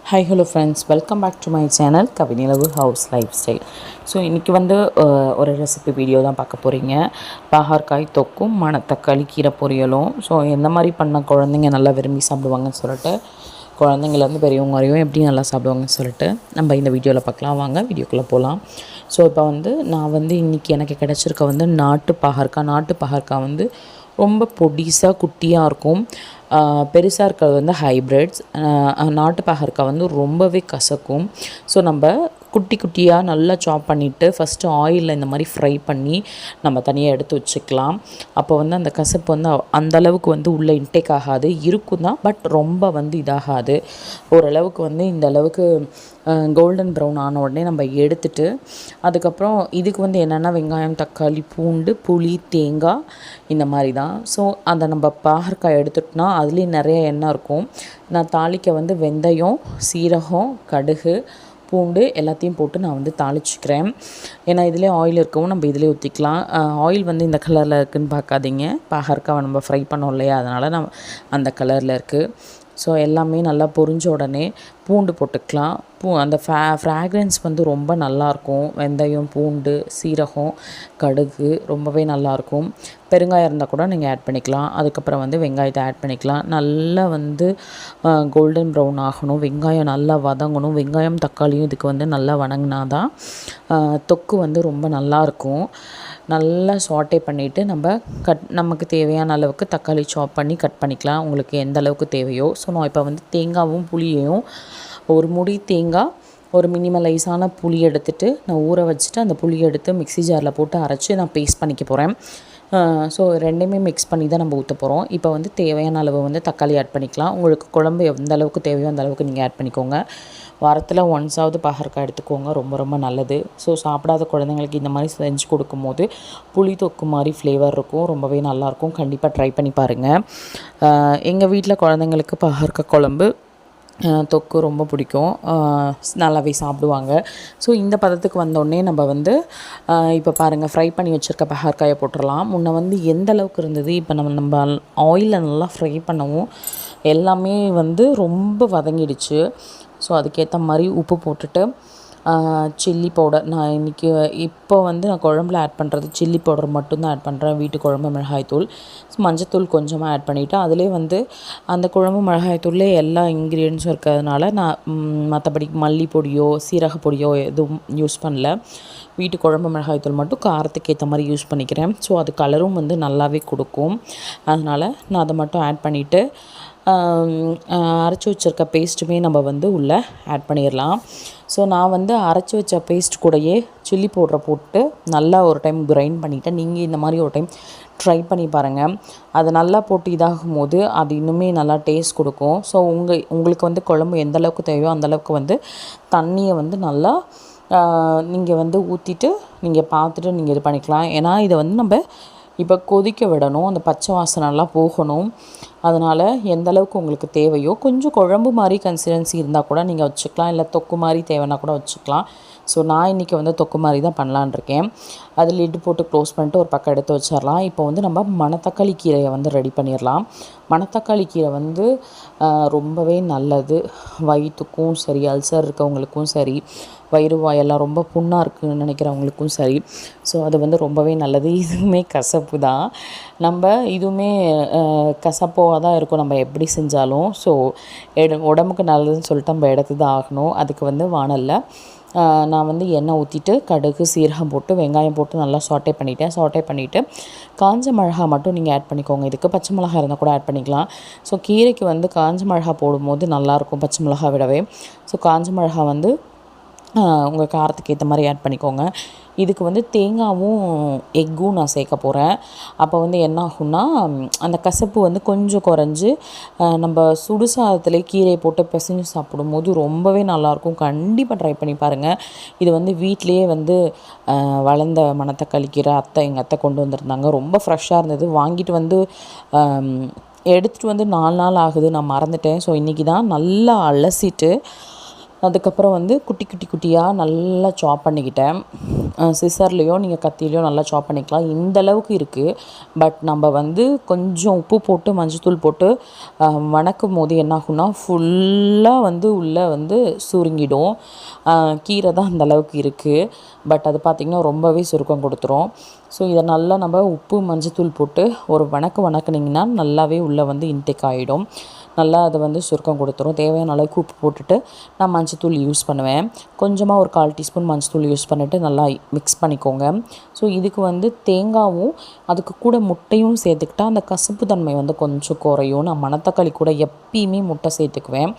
Hi hello friends, welcome back to my channel Kavinilavu house lifestyle. So இன்றைக்கி ஒரு recipe video தான் பார்க்க போகிறீங்க. பாகற்காய் தொக்கும் மணத்தக்காளி கீரை பொரியலும். ஸோ எந்த மாதிரி பண்ணால் குழந்தைங்க நல்லா விரும்பி சாப்பிடுவாங்கன்னு சொல்லிட்டு, குழந்தைங்கலேருந்து பெரியவங்க வரையும் எப்படி நல்லா சாப்பிடுவாங்கன்னு சொல்லிட்டு நம்ம இந்த வீடியோவில் பார்க்கலாம். வாங்க வீடியோக்குள்ளே போகலாம். ஸோ இப்போ நான் இன்றைக்கி எனக்கு கிடச்சிருக்க நாட்டு பாகற்காய் ரொம்ப பொடிசாக குட்டியாக இருக்கும். பெருசாக இருக்கிறது ஹைப்ரிட்ஸ். நாட்டு பாகற்காய் ரொம்பவே கசக்கும். ஸோ நம்ம குட்டி குட்டியாக நல்லா சாப் பண்ணிவிட்டு ஃபஸ்ட்டு ஆயிலில் இந்த மாதிரி ஃப்ரை பண்ணி நம்ம தனியாக எடுத்து வச்சுக்கலாம். அப்போ அந்த கசப்பு அந்தளவுக்கு உள்ளே இன்டேக் ஆகாது, இருக்கும் தான், பட் ரொம்ப இதாகாது. ஓரளவுக்கு இந்த அளவுக்கு கோல்டன் ப்ரௌன் ஆன உடனே நம்ம எடுத்துட்டு, அதுக்கப்புறம் இதுக்கு என்னென்னா வெங்காயம், தக்காளி, பூண்டு, புளி, தேங்காய் இந்த மாதிரி தான். ஸோ அந்த நம்ம பாகற்காய் எடுத்துட்டோம்னா அதுலேயே நிறைய எண்ணெய் இருக்கும். நான் தாளிக்க வெந்தயம், சீரகம், கடுகு, பூண்டு எல்லாத்தையும் போட்டு நான் தாளிச்சிக்கிறேன். ஏன்னா இதிலே ஆயில் இருக்கவும் நம்ம இதிலே ஊற்றிக்கலாம். ஆயில் இந்த கலரில் இருக்குதுன்னு பார்க்காதீங்க, பாகற்காய் நம்ம ஃப்ரை பண்ணோம் இல்லையா, அதனால் அந்த கலரில் இருக்குது. ஸோ எல்லாமே நல்லா பொரிஞ்ச உடனே பூண்டு போட்டுக்கலாம். அந்த ஃப்ராக்ரன்ஸ் ரொம்ப நல்லாயிருக்கும். வெந்தயம், பூண்டு, சீரகம், கடுகு ரொம்பவே நல்லாயிருக்கும். பெருங்காயம் இருந்தால் கூட நீங்கள் ஆட் பண்ணிக்கலாம். அதுக்கப்புறம் வெங்காயத்தை ஆட் பண்ணிக்கலாம். நல்லா கோல்டன் ப்ரௌன் ஆகணும், வெங்காயம் நல்லா வதங்கணும். வெங்காயம் தக்காளியும் இதுக்கு நல்லா வதங்கினா தான் தொக்கு ரொம்ப நல்லாயிருக்கும். நல்லா சாட்டே பண்ணிவிட்டு நமக்கு தேவையான அளவுக்கு தக்காளி சாப் பண்ணி கட் பண்ணிக்கலாம், உங்களுக்கு எந்த அளவுக்கு தேவையோ. ஸோ நான் இப்போ தேங்காயும் புளியையும், ஒரு முடி தேங்காய், ஒரு மினிமலைஸான புளி எடுத்துகிட்டு நான் ஊற வச்சுட்டு அந்த புளியை எடுத்து மிக்ஸி ஜாரில் போட்டு அரைச்சி நான் பேஸ்ட் பண்ணிக்க போகிறேன். ஸோ ரெண்டையுமே மிக்ஸ் பண்ணி தான் நம்ம ஊற்ற போகிறோம். இப்போ தேவையான அளவு தக்காளி ஆட் பண்ணிக்கலாம். உங்களுக்கு குழம்பு எந்த அளவுக்கு தேவையோ அந்த அளவுக்கு நீங்கள் ஆட் பண்ணிக்கோங்க. வாரத்தில் ஒன்ஸாவது பாகற்காய் எடுத்துக்கோங்க, ரொம்ப ரொம்ப நல்லது. ஸோ சாப்பிடாத குழந்தைங்களுக்கு இந்த மாதிரி செஞ்சு கொடுக்கும்போது புளி தொக்கு மாதிரி ஃப்ளேவர் இருக்கும், ரொம்பவே நல்லாயிருக்கும். கண்டிப்பாக ட்ரை பண்ணி பாருங்கள். எங்கள் வீட்டில் குழந்தைங்களுக்கு பாகற்காய் குழம்பு தொக்கு ரொம்ப பிடிக்கும், நல்லாவே சாப்பிடுவாங்க. ஸோ இந்த பதத்துக்கு வந்தோடனே நம்ம இப்போ பாருங்கள், ஃப்ரை பண்ணி வச்சுருக்க பாகற்காயை போட்டுடலாம். முன்ன எந்த அளவுக்கு இருந்தது, இப்போ நம்ம ஆயிலில் நல்லா ஃப்ரை பண்ணவும் எல்லாமே ரொம்ப வதங்கிடுச்சு. ஸோ அதுக்கேற்ற மாதிரி உப்பு போட்டுட்டு சில்லி பவுடர், நான் இன்றைக்கி நான் குழம்புல ஆட் பண்ணுறது சில்லி பவுடர் மட்டும்தான் ஆட் பண்ணுறேன். வீட்டு குழம்பு மிளகாய்த்தூள், மஞ்சத்தூள் கொஞ்சமாக ஆட் பண்ணிவிட்டு அதிலே அந்த குழம்பு மிளகாய்த்தூள்லே எல்லா இன்க்ரீடியன்ஸும் இருக்கிறதுனால நான் மற்றபடி மல்லிப்பொடியோ சீரகப்பொடியோ எதுவும் யூஸ் பண்ணல. வீட்டு குழம்பு மிளகாய்த்தூள் மட்டும் காரத்துக்கு ஏற்ற மாதிரி யூஸ் பண்ணிக்கிறேன். ஸோ அது கலரும் நல்லாவே கொடுக்கும். அதனால் நான் அதை மட்டும் ஆட் பண்ணிவிட்டு அரைச்சி வச்சுருக்க பேஸ்ட்டுமே நம்ம உள்ளே ஆட் பண்ணிடலாம். ஸோ நான் அரைச்சி வச்ச பேஸ்ட் கூடயே சில்லி பவுடரை போட்டு நல்லா ஒரு டைம் கிரைண்ட் பண்ணிவிட்டேன். நீங்கள் இந்த மாதிரி ஒரு டைம் ட்ரை பண்ணி பாருங்கள். அது நல்லா போட்டு இதாகும் போது அது இன்னுமே நல்லா டேஸ்ட் கொடுக்கும். ஸோ உங்களுக்கு குழம்பு எந்த அளவுக்கு தேவையோ அந்தளவுக்கு தண்ணியை நல்லா நீங்கள் ஊற்றிட்டு நீங்கள் பார்த்துட்டு நீங்கள் இது பண்ணிக்கலாம். ஏன்னா இதை நம்ம இப்போ கொதிக்க விடணும், அந்த பச்சை வாசனைலாம் போகணும். அதனால் எந்த அளவுக்கு உங்களுக்கு தேவையோ, கொஞ்சம் குழம்பு மாதிரி கன்சிஸ்டன்சி இருந்தால் கூட நீங்கள் வச்சுக்கலாம், இல்லை தொக்கு மாதிரி தேவைன்னா கூட வச்சுக்கலாம். ஸோ நான் இன்றைக்கி தொக்கு மாதிரி தான் பண்ணலான் இருக்கேன். அது லிட்டு போட்டு க்ளோஸ் பண்ணிட்டு ஒரு பக்கம் எடுத்து வச்சிடலாம். இப்போ நம்ம மணத்தக்காளி கீரையை ரெடி பண்ணிடலாம். மணத்தக்காளி கீரை ரொம்பவே நல்லது, வயிற்றுக்கும் சரி, அல்சர் இருக்கவங்களுக்கும் சரி, வயிறு வாயெல்லாம் ரொம்ப புண்ணாக இருக்குதுன்னு நினைக்கிறவங்களுக்கும் சரி. ஸோ அது ரொம்பவே நல்லது. இதுவுமே கசப்பு தான், நம்ம இதுவுமே கசப்பாக தான் இருக்கும் நம்ம எப்படி செஞ்சாலும். ஸோ உடம்புக்கு நல்லதுன்னு சொல்லிட்டு நம்ம எடுத்து தான் ஆகணும். அதுக்கு வாணலில் நான் எண்ணெய் ஊற்றிட்டு கடுகு, சீரகம் போட்டு வெங்காயம் போட்டு நல்லா சாட்டே பண்ணிவிட்டு காஞ்ச மிளகா மட்டும் நீங்கள் ஆட் பண்ணிக்கோங்க. இதுக்கு பச்சை மிளகா இருந்தால் கூட ஆட் பண்ணிக்கலாம். ஸோ கீரைக்கு காஞ்ச மிளகா போடும்போது நல்லாயிருக்கும் பச்சை மிளகா விடவே. ஸோ காஞ்ச மிளகா உங்கள் காரத்துக்கு ஏற்ற மாதிரி ஆட் பண்ணிக்கோங்க. இதுக்கு தேங்காயும் எக்கும் நான் சேர்க்க போகிறேன். அப்போ என்ன ஆகும்னா அந்த கசப்பு கொஞ்சம் குறைஞ்சி நம்ம சுடுசாதத்தில் கீரையை போட்டு பிசைஞ்சு சாப்பிடும்போது ரொம்பவே நல்லாயிருக்கும். கண்டிப்பாக ட்ரை பண்ணி பாருங்கள். இது வீட்டிலையே வளர்ந்த மணத்தக்காளி கீரை எங்கள் அத்தை கொண்டு வந்திருந்தாங்க. ரொம்ப ஃப்ரெஷ்ஷாக இருந்தது. வாங்கிட்டு எடுத்துகிட்டு 4 நாள் ஆகுது, நான் மறந்துட்டேன். ஸோ இன்றைக்கி தான் நல்லா அலசிட்டு அதுக்கப்புறம் வந்து குட்டி குட்டி குட்டியாக நல்லா சாப் பண்ணிக்கிட்டேன். சிசர்லேயோ நீங்கள் கத்திலையோ நல்லா சாப் பண்ணிக்கலாம். இந்தளவுக்கு இருக்குது. பட் நம்ம வந்து கொஞ்சம் உப்பு போட்டு மஞ்சத்தூள் போட்டு வணக்கும் போது என்னாகும்னா ஃபுல்லாக வந்து உள்ளே வந்து சுருங்கிடும். கீரை தான் அந்தளவுக்கு இருக்குது. பட் அது பார்த்திங்கன்னா ரொம்பவே சுருக்கம் கொடுத்துரும். ஸோ இதை நல்லா நம்ம உப்பு மஞ்சத்தூள் போட்டு ஒரு வணக்குனிங்கன்னா நல்லாவே உள்ளே வந்து இன்டேக் ஆகிடும். நல்லா அது வந்து சுருக்கம் கொடுத்துரும். தேவையான அளவுக்கு உப்பு போட்டுட்டு நான் மஞ்சத்தூள் யூஸ் பண்ணுவேன். கொஞ்சமாக ஒரு 1/4 டீஸ்பூன் மஞ்சத்தூள் யூஸ் பண்ணிவிட்டு நல்லா மிக்ஸ் பண்ணிக்கோங்க. ஸோ இதுக்கு வந்து தேங்காயும் அதுக்கு கூட முட்டையும் சேர்த்துக்கிட்டா அந்த கசப்பு தன்மை வந்து கொஞ்சம் குறையும். நான் மணத்தக்காளி கூட எப்பயுமே முட்டை சேர்த்துக்குவேன்.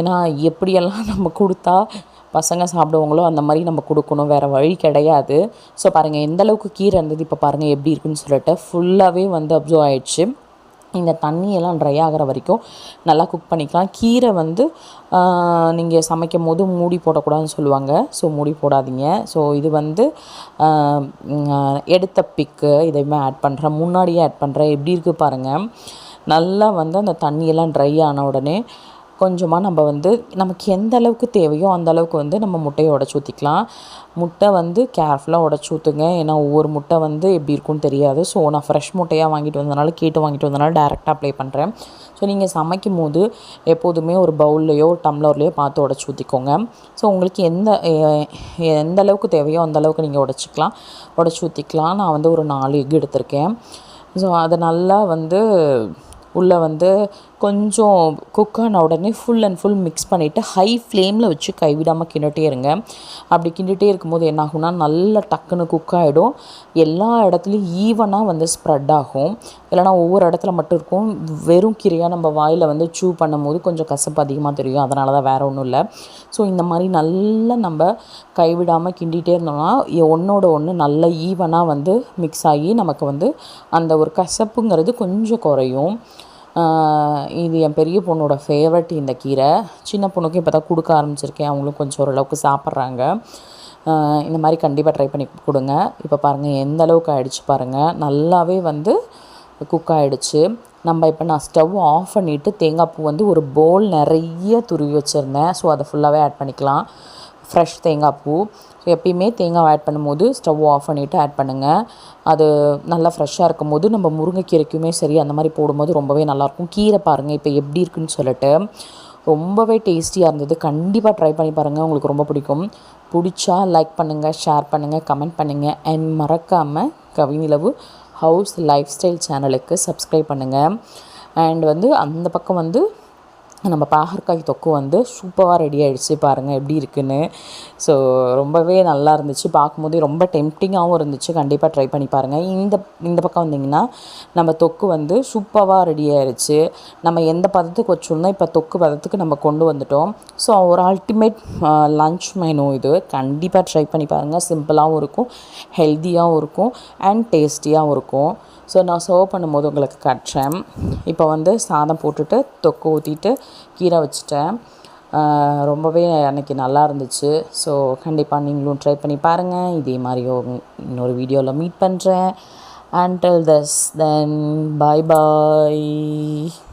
ஏன்னா எப்படியெல்லாம் நம்ம கொடுத்தா பசங்க சாப்பிடுவாங்களோ அந்த மாதிரி நம்ம கொடுக்கணும், வேறு வழி கிடையாது. ஸோ பாருங்கள் எந்தளவுக்கு கீரை இருந்தது, இப்போ பாருங்கள் எப்படி இருக்குன்னு சொல்லிட்டு ஃபுல்லாகவே வந்து அப்சர்வ் ஆகிடுச்சு. இந்த தண்ணியெல்லாம் ட்ரை ஆகிற வரைக்கும் நல்லா குக் பண்ணிக்கலாம். கீரை வந்து நீங்கள் சமைக்கும் போது மூடி போடக்கூடாதுன்னு சொல்லுவாங்க. ஸோ மூடி போடாதீங்க. ஸோ இது வந்து எடுத்த பிக்கு இதையுமே ஆட் பண்ணுறேன், முன்னாடியே ஆட் பண்ணுறேன். எப்படி இருக்குது பாருங்கள். நல்லா வந்து அந்த தண்ணியெல்லாம் ட்ரை ஆன உடனே கொஞ்சமாக நம்ம வந்து நமக்கு எந்த அளவுக்கு தேவையோ அந்த அளவுக்கு வந்து நம்ம முட்டையை உடச்சி ஊற்றிக்கலாம். முட்டை வந்து கேர்ஃபுல்லாக உடச்சி ஊற்றுங்க. ஏன்னா ஒவ்வொரு முட்டை வந்து எப்படி இருக்குன்னு தெரியாது. ஸோ நான் ஃப்ரெஷ் முட்டையாக வாங்கிட்டு வந்தனால டேரெக்டாக அப்ளை பண்ணுறேன். ஸோ நீங்கள் சமைக்கும் போது எப்போதுமே ஒரு பவுல்லையோ டம்ளர்லையோ பார்த்து உடச்சி ஊற்றிக்கோங்க. ஸோ உங்களுக்கு எந்த அளவுக்கு தேவையோ அந்த அளவுக்கு நீங்கள் உடச்சி ஊற்றிக்கலாம். நான் வந்து ஒரு 4 எக் எடுத்திருக்கேன். ஸோ அதை நல்லா வந்து உள்ளே வந்து கொஞ்சம் குக் ஆன உடனே ஃபுல் அண்ட் ஃபுல் மிக்ஸ் பண்ணிவிட்டு ஹை ஃப்ளேமில் வச்சு கைவிடாமல் கிண்டிகிட்டே இருங்க. அப்படி கிண்டிகிட்டே இருக்கும்போது என்னாகும்னா நல்லா டக்குன்னு குக் ஆகிடும். எல்லா இடத்துலையும் ஈவனாக வந்து ஸ்ப்ரெட் ஆகும். இல்லைனா ஒவ்வொரு இடத்துல மட்டும் இருக்கும். வெறும் கீரையாக நம்ம வாயில் வந்து சூ பண்ணும்போது கொஞ்சம் கசப்பு அதிகமாக தெரியும். அதனால தான் வேறு ஒன்றும் இல்லை. ஸோ இந்த மாதிரி நல்லா நம்ம கைவிடாமல் கிண்டிகிட்டே இருந்தோம்னா ஒன்றோட ஒன்று நல்லா ஈவனாக வந்து மிக்ஸ் ஆகி நமக்கு வந்து அந்த ஒரு கசப்புங்கிறது கொஞ்சம் குறையும். இது என் பெரிய பொண்ணோட ஃபேவரட் இந்த கீரை. சின்ன பொண்ணுக்கு இப்போ தான் கொடுக்க ஆரம்பிச்சிருக்கேன். அவங்களும் கொஞ்சம் ஓரளவுக்கு சாப்பிட்றாங்க. இந்த மாதிரி கண்டிப்பாக ட்ரை பண்ணி கொடுங்க. இப்போ பாருங்கள் எந்த அளவுக்கு ஆகிடுச்சு பாருங்கள். நல்லாவே வந்து குக் ஆகிடுச்சு. நான் ஸ்டவ் ஆஃப் பண்ணிவிட்டு தேங்காய் பூ வந்து ஒரு பவுல் நிறைய துருவி வச்சுருந்தேன். ஸோ அதை ஃபுல்லாகவே ஆட் பண்ணிக்கலாம். ஃப்ரெஷ் தேங்காய் பூ. ஸோ எப்பயுமே தேங்காய் ஆட் பண்ணும்போது ஸ்டவ் ஆஃப் பண்ணிவிட்டு ஆட் பண்ணுங்கள். அது நல்லா ஃப்ரெஷ்ஷாக இருக்கும் போது நம்ம முருங்கைக்கீரைக்குமே சரி அந்த மாதிரி போடும்போது ரொம்பவே நல்லாயிருக்கும். கீரை பாருங்கள் இப்போ எப்படி இருக்குன்னு சொல்லிட்டு ரொம்பவே டேஸ்டியாக இருந்தது. கண்டிப்பாக ட்ரை பண்ணி பாருங்கள், உங்களுக்கு ரொம்ப பிடிச்சா லைக் பண்ணுங்கள், ஷேர் பண்ணுங்கள், கமெண்ட் பண்ணுங்கள். அண்ட் மறக்காமல் கவிநிலவு ஹவுஸ் லைஃப் ஸ்டைல் சேனலுக்கு சப்ஸ்கிரைப் பண்ணுங்கள். அண்ட் வந்து அந்த பக்கம் வந்து நம்ம பாகற்காய் தொக்கு வந்து சூப்பராக ரெடி ஆகிடுச்சு. பாருங்கள் எப்படி இருக்குன்னு. ஸோ ரொம்பவே நல்லா இருந்துச்சு. பார்க்கும்போதே ரொம்ப டெம்ப்டிங்காகவும் இருந்துச்சு. கண்டிப்பாக ட்ரை பண்ணி பாருங்கள். இந்த பக்கம் வந்திங்கன்னா நம்ம தொக்கு வந்து சூப்பராக ரெடி ஆகிடுச்சு. நம்ம எந்த பதத்துக்கு வச்சோம்னா இப்போ தொக்கு பதத்துக்கு நம்ம கொண்டு வந்துட்டோம். ஸோ ஒரு அல்டிமேட் லன்ச் மெனு இது. கண்டிப்பாக ட்ரை பண்ணி பாருங்கள். சிம்பிளாகவும் இருக்கும், ஹெல்த்தியாகவும் இருக்கும், அண்ட் டேஸ்டியாகவும் இருக்கும். ஸோ நான் சர்வ் பண்ணும்போது உங்களுக்கு காட்டுறேன். இப்போ வந்து சாதம் போட்டுட்டு தொக்கு ஊற்றிட்டு கீரை வச்சுட்டேன். ரொம்பவே அன்றைக்கி நல்லா இருந்துச்சு. ஸோ கண்டிப்பாக நீங்களும் ட்ரை பண்ணி பாருங்கள். இதே மாதிரி இன்னொரு வீடியோவில் மீட் பண்ணுறேன். Until this then, bye bye.